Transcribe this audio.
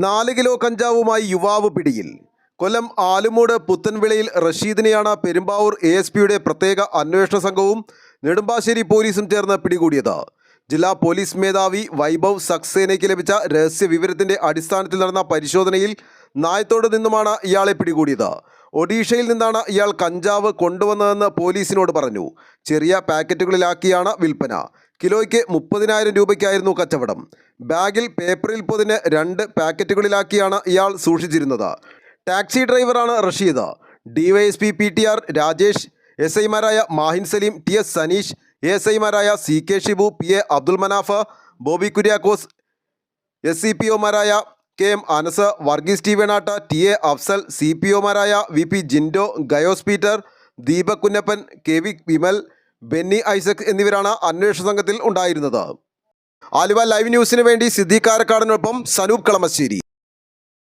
4 kilo കഞ്ചാവുമായി യുവാവ് പിടിയിൽ. കൊല്ലം ആലുമൂട് പുത്തൻവിളയിൽ റഷീദിനെയാണ് പെരുമ്പാവൂർ ASPയുടെ പ്രത്യേക അന്വേഷണ സംഘവും നെടുമ്പാശ്ശേരി പോലീസും ചേർന്ന് പിടികൂടിയത്. ജില്ലാ പോലീസ് മേധാവി വൈഭവ് സക്സേനയ്ക്ക് ലഭിച്ച രഹസ്യ വിവരത്തിന്റെ അടിസ്ഥാനത്തിൽ നടന്ന പരിശോധനയിൽ നായത്തോട് നിന്നുമാണ് ഇയാളെ പിടികൂടിയത്. ഒഡീഷയിൽ നിന്നാണ് ഇയാൾ കഞ്ചാവ് കൊണ്ടുവന്നതെന്ന് പോലീസിനോട് പറഞ്ഞു. ചെറിയ പാക്കറ്റുകളിലാക്കിയാണ് വിൽപ്പന. കിലോയ്ക്ക് 30,000 രൂപയ്ക്കായിരുന്നു കച്ചവടം. ബാഗിൽ പേപ്പറിൽ പൊതിഞ്ഞ് 2 പാക്കറ്റുകളിലാക്കിയാണ് ഇയാൾ സൂക്ഷിച്ചിരുന്നത്. ടാക്സി ഡ്രൈവറാണ് റഷീദ്. DYSP PTR രാജേഷ്, SIമാരായ മാഹിൻ സലീം, TS സനീഷ്, ASIമാരായ CK ഷിബു, PA അബ്ദുൽ മനാഫ്, ബോബി കുര്യാക്കോസ്, SCPOമാരായ KM Anas, Varghese T Venatt, TA Afsal, CPOമാരായ VP ജിൻഡോ, ഗയോസ് പീറ്റർ, ദീപക് കുഞ്ഞപ്പൻ, KV വിമൽ, ബെന്നി ഐസക് എന്നിവരാണ് അന്വേഷണ സംഘത്തിൽ ഉണ്ടായിരുന്നത്. ആലുവ ലൈവ് ന്യൂസിന് വേണ്ടി സിദ്ദീഖ് കാരക്കാടിനൊപ്പം സനൂപ് കളമശ്ശേരി.